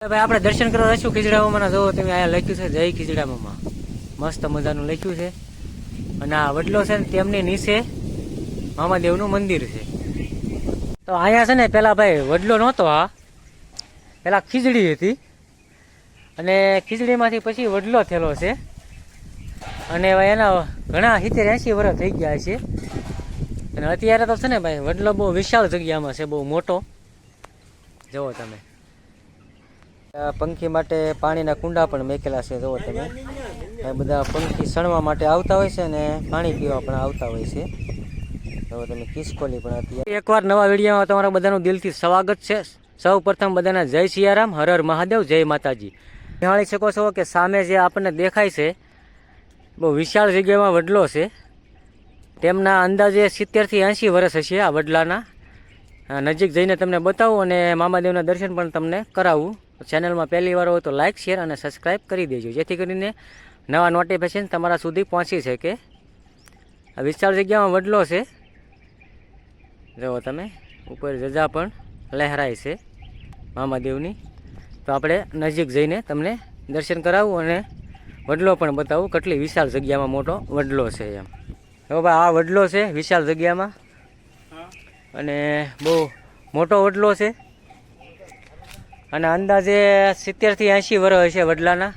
ભાઈ આપણે દર્શન કરવા રહીશું ખીજડામાં. જો તમે અહીંયા લખ્યું છે જય ખીજડામાં, મસ્ત મજાનું લખ્યું છે. અને આ વડલો છે ને તેમની નીચે મામાદેવનું મંદિર છે. તો અહીંયા છે ને પેલા ભાઈ વડલો નહોતો, આ પેલા ખીજડી હતી અને ખીજડીમાંથી પછી વડલો થયેલો છે. અને એના ઘણા 70-80 વર્ષ થઈ ગયા છે. અને અત્યારે તો છે ને ભાઈ વડલો બહુ વિશાળ જગ્યામાં છે, બહુ મોટો. જુઓ તમે, પંખી માટે પાણીના કુંડા પણ મેકેલા છે. જુઓ તમે, બધા પંખી સણવા માટે આવતા હોય છે અને પાણી પીવા પણ આવતા હોય છે. જુઓ તમે, કિસકોલી પણ અત્યારે. એકવાર નવા વિડીયોમાં તમારા બધાનું દિલથી સ્વાગત છે. સૌ પ્રથમ બધાના જય સિયારામ, હર હર મહાદેવ, જય માતાજી. જાણી શકો છો કે સામે જે આપણને દેખાય છે બહુ વિશાળ જગ્યામાં વડલો છે. તેમના અંદાજે 70થી 80 વર્ષ હશે આ વડલાના. નજીક જઈને તમને બતાવું અને મામાદેવના દર્શન પણ તમને કરાવું. ચેનલમાં પહેલી વાર હોય તો લાઇક, શેર અને સબસ્ક્રાઈબ કરી દેજો, જેથી કરીને નવા નોટિફિકેશન તમારા સુધી પહોંચી શકે. આ વિશાળ જગ્યામાં વડલો છે. જુઓ તમે, ઉપર ધજા પણ લહેરાય છે મામાદેવની. તો આપણે નજીક જઈને તમને દર્શન કરાવું અને વડલો પણ બતાવું, કેટલી વિશાળ જગ્યામાં મોટો વડલો છે એમ. હવે ભાઈ આ વડલો છે વિશાળ જગ્યામાં અને બહુ મોટો વડલો છે. અને અંદાજે 70થી 80 વર્ષ હશે વડલાના.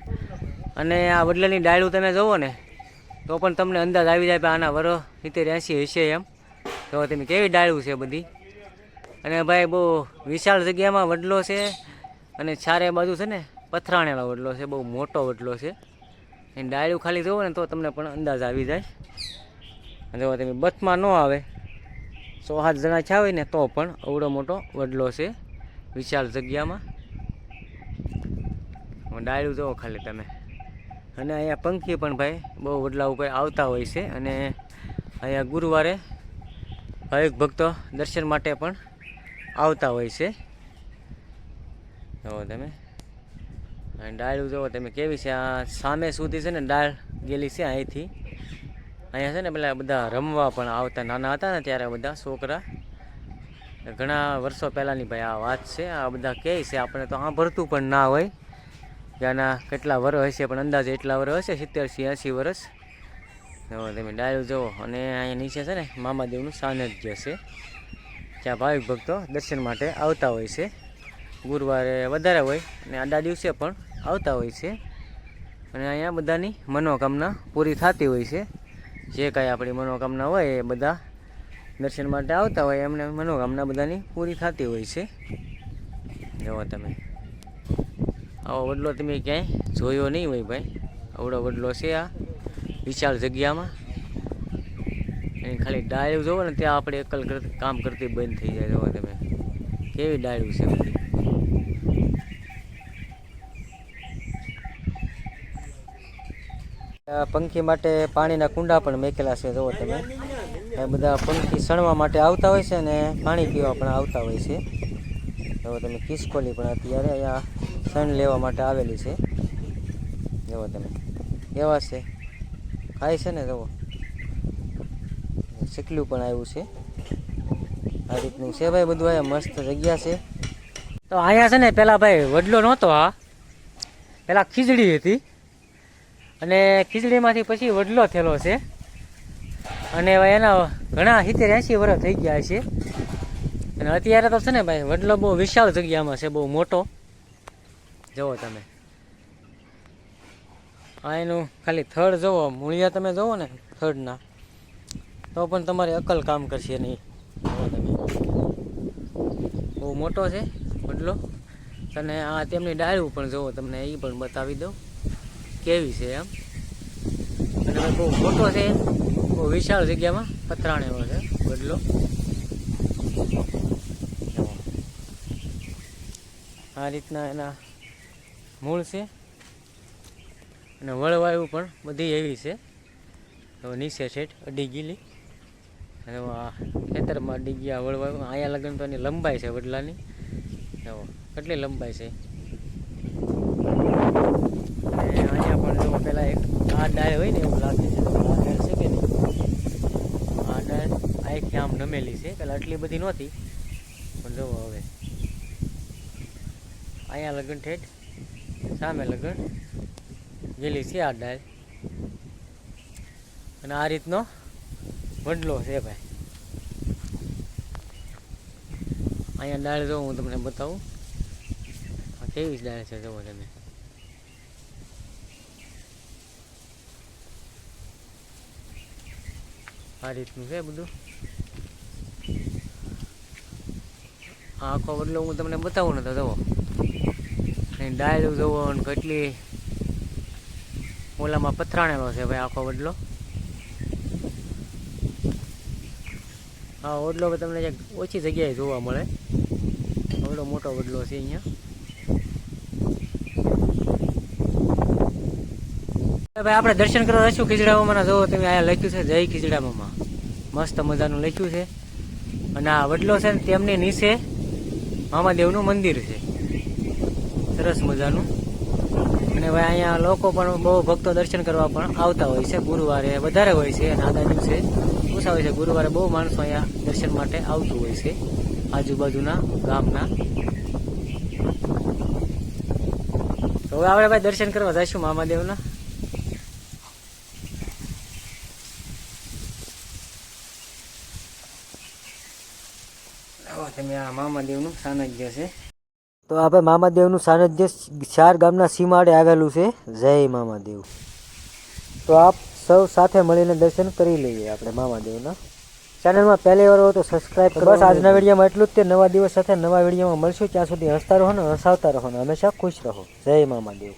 અને આ વડલાની ડાળું તમે જુઓ ને તો પણ તમને અંદાજ આવી જાય કે આના વર્ષ 70-80 હશે એમ. તો તમે કેવી ડાળું છે બધી. અને ભાઈ બહુ વિશાળ જગ્યામાં વડલો છે અને ચારે બાજુ છે ને પથરાણેલો વડલો છે, બહુ મોટો વડલો છે. એની ડાળું ખાલી જુઓ ને તો તમને પણ અંદાજ આવી જાય. જો તમે બથમાં ન આવે, 6-7 જણા થયા હોય ને તો પણ અવડો મોટો વડલો છે વિશાળ જગ્યામાં. ડાળું જુઓ ખાલી તમે. અને અહીંયા પંખી પણ ભાઈ બહુ વડલા ઉપર આવતા હોય છે. અને અહીંયા ગુરુવારે ભાવિક ભક્તો દર્શન માટે પણ આવતા હોય છે. જુઓ તમે, અને ડાળું જુઓ તમે કેવી છે. આ સામે સુધી છે ને ડાળ ગયેલી છે અહીંથી. અહીંયા છે ને પેલા બધા રમવા પણ આવતા, નાના હતા ને ત્યારે બધા છોકરા. ઘણા વર્ષો પહેલાંની ભાઈ આ વાત છે. આ બધા કહે છે, આપણે તો સાંભળતું પણ ના હોય કે આના કેટલા વર્ષ હશે, પણ અંદાજે એટલા વર્ષ હશે, 70-80 વર્ષ. જુઓ તમે ડાળું જુઓ. અને અહીંયા નીચે છે ને મામાદેવનું સાનિધ્ય છે, જ્યાં ભાવિક ભક્તો દર્શન માટે આવતા હોય છે. ગુરુવારે વધારે હોય અને આડા દિવસે પણ આવતા હોય છે. અને અહીંયા બધાની મનોકામના પૂરી થતી હોય છે. જે કાંઈ આપણી મનોકામના હોય એ બધા દર્શન માટે આવતા હોય, એમને મનોકામના બધાની પૂરી થતી હોય છે. જુઓ તમે, આવો વડલો તમે ક્યાંય જોયો નહીં હોય ભાઈ. આવડો વડલો છે આ વિશાળ જગ્યામાં. એની ખાલી ડાળું જુઓ ને ત્યાં આપણે એકલ કામ કરતી બંધ થઈ જાય. જુઓ તમે કેવી ડાળું છે બધી. પંખી માટે પાણીના કુંડા પણ મેકેલા છે. જુઓ તમે, બધા પંખી સણવા માટે આવતા હોય છે અને પાણી પીવા પણ આવતા હોય છે. જુઓ તમે, કિસકોલી પણ અત્યારે અહીંયા સણ લેવા માટે આવેલી છે. જુઓ તમે કેવા છે, ખાય છે ને. જુઓ શીકલું પણ આવ્યું છે. આ રીતનું છે ભાઈ બધું. અહીંયા મસ્ત જગ્યા છે. તો અહીંયા છે ને પેલા ભાઈ વડલો નહોતો, આ પેલા ખીજડી હતી અને ખીજડીમાંથી પછી વડલો થયેલો છે. અને એના ઘણા 70-80 વર્ષ થઈ ગયા છે. અને અત્યારે તો છે ને ભાઈ વડલો બહુ વિશાળ જગ્યામાં છે, બહુ મોટો. જુઓ તમે, આ એનું ખાલી થડ જુઓ, મૂળિયા તમે જુઓ ને થડના, તો પણ તમારી અકલ કામ કરશે નહીં. જુઓ તમે, બહુ મોટો છે વડલો. અને આ તેમની ડાળું પણ જુઓ, તમને એ પણ બતાવી દઉં કેવી છે એમ. અને બહુ મોટો છે, બહુ વિશાળ જગ્યામાં પથરાણેલો છે વડલો. આ રીતના એના મૂળ છે. અને વળવાયું પણ બધી એવી છે. તો નીચે છેઠ અડી ગયેલી. અને આ ખેતરમાં અડી ગયા વળવાયું. અહીંયા લગન તો એની લંબાઈ છે વડલાની. જુઓ કેટલી લંબાઈ છે. અને અહીંયા પણ જો પેલા એક આ ડાળ હોય ને એવું લાગે છે. આ ડાળ છે કે નહીં, આ ડાળ આખી આમ નમેલી છે. પેલા આટલી બધી નહોતી, પણ જુઓ હવે અહીંયા લગન ઠેઠ સામે લગન ગેલી છે આ ડાળ અને આ રીતનો વડલો છે ભાઈ. અહીંયા ડાળ જો હું તમને બતાવું આ કેવી ડાળ છે જુઓ તમે. આ રીતનું છે બધું. આ આખો વડલો હું તમને બતાવું ને તો જુઓ ડાળ જુઓ અને કેટલી ઓલામાં પથરાણેલો છે ભાઈ આખો વડલો. હા વડલો તમને ઓછી જગ્યાએ જોવા મળે. વડલો મોટો વડલો છે અહીંયા. ભાઈ આપણે દર્શન કરવા જઈશું ખીજડામાં. જોવો તમે અહીંયા લખ્યું છે જય ખીજડામાં. મસ્ત મજાનું લખ્યું છે. અને આ વડલો છે ને તેમની નીચે મામાદેવનું મંદિર છે સરસ મજાનું. અને ભાઈ અહીંયા લોકો પણ બહુ ભક્તો દર્શન કરવા પણ આવતા હોય છે. ગુરુવારે વધારે હોય છે અને આના દિવસે ઓછા હોય છે. ગુરુવારે બહુ માણસો અહીંયા દર્શન માટે આવતું હોય છે આજુબાજુના ગામના. તો હવે આપણે ભાઈ દર્શન કરવા જઈશું મામાદેવના. તમે આ મામાદેવનું સાનિધ્ય છે. તો આપણે મામાદેવનું સાનિધ્ય 4 ગામના સીમાડે આવેલું છે. જય મામાદેવ. તો આપ સૌ સાથે મળીને દર્શન કરી લઈએ આપણે મામાદેવના. ચેનલમાં પહેલી વાર હોય તો સબસ્ક્રાઈબ કરો. બસ આજના વિડીયોમાં એટલું જ તે. નવા દિવસ સાથે નવા વિડીયોમાં મળશું. ત્યાં સુધી હસતા રહો ને હસાવતા રહો ને હંમેશા ખુશ રહો. જય મામાદેવ.